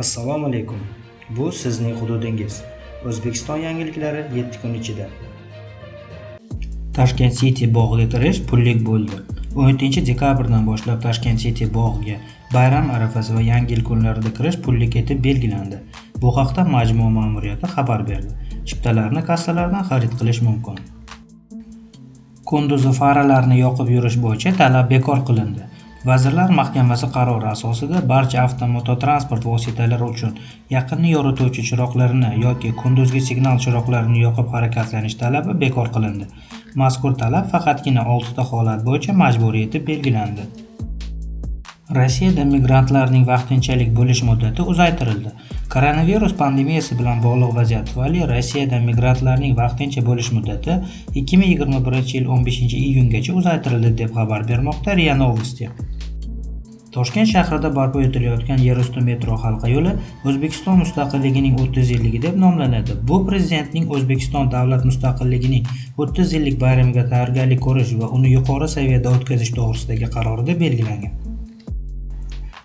Assalomu alaykum. Bu sizning hududingiz. O'zbekiston yangiliklari 7 kun ichida. Tashkent City bog'iga kirish pullik bo'ldi. 17-dekabrdan boshlab Tashkent City bog'iga bayram arafasi va yangi yil kunlarida kirish pullik etib belgilandi. Bu haqda majmua ma'muriyati xabar berdi. Chiptalarni kassalardan xarid qilish mumkin. Kunduzi faralarni yoqib yurish bo'yicha talab bekor qilindi. Vazirlar Mahkamasi qarori asosida barcha avtomototransport vositalari uchun yaqinni yorituvchi chiroqlarini yoki kunduzgi signal chiroqlarini yoqib harakatlanish talabi bekor qilindi. Mazkur talab faqatgina 6 ta holat bo'yicha majburiy etib belgilandi. Rossiyada migrantlarning vaqtinchalik bo'lish muddati uzaytirildi. Koronavirus pandemiyasi bilan bog'liq vaziyat tufayli Rossiyada migrantlarning vaqtincha bo'lish muddati 2021-yil 15-iyungacha uzaytirildi deb xabar bermoqda RIA Novosti. Toshkent shahrida barpo etilayotgan yerusti metro halqa yo'li O'zbekiston mustaqilligining 30 yilligi deb nomlanadi. Bu prezidentning O'zbekiston davlat mustaqilligining 30 yillik bayramiga tayyorgarlik ko'rish va uni yuqori saviyada o'tkazish to'g'risidagi qarorida belgilangan.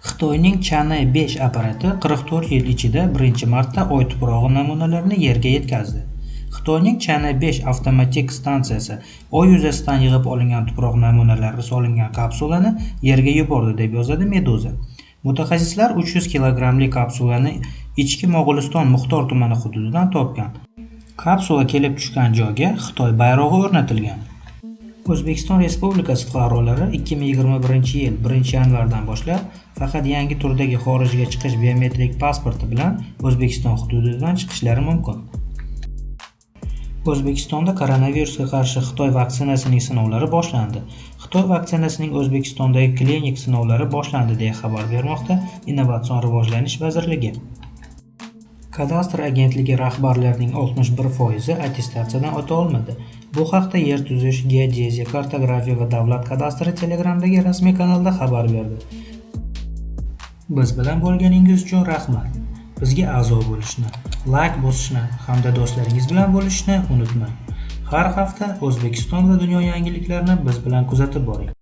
Xitoyning Chang'e 5 apparati 44 yil ichida birinchi marta Oy tuprog'i namunalarini Yerga yetkazdi. Xitoyning Chang'e 5 avtomatik stansiyasi Oy yuzasidan yig'ib olingan tuproq namunalari solingan kapsulani Yerga yubordi deb yozadi Meduza. Mutaxassislar 300 kilogrammli kapsulani Ichki Mo'g'uliston Muxtor tumani hududidan topgan. Kapsula kelib tushgan joyga Xitoy bayrog'i o'rnatilgan. O'zbekiston Respublikasi fuqarolari 2021-yil 1-yanvardan boshlab faqat yangi turdagi xorijga chiqish biometrik pasporti bilan O'zbekiston hududidan chiqishlari mumkin. O'zbekistonda koronavirusga qarshi Xitoy vaksinasining sinovlari boshlandi. Xitoy vaksinasining O'zbekistondagi klinik sinovlari boshlandi deya xabar bermoqda Innovatsion rivojlanish vazirligi. Kadastr agentligi rahbarlarining 61% attestatsiyadan o'ta olmadi. Bu haqda Yer tuzish, geodeziya, kartografiya va davlat kadastri Telegramdagi rasmiy kanalda xabar berdi. Biz bilan bo'lganingiz uchun rahmat. Bizga a'zo bo'lishni, like bosishni hamda do'stlaringiz bilan bo'lishni unutmang. Har hafta O'zbekiston va dunyo yangiliklarini biz bilan kuzatib boring.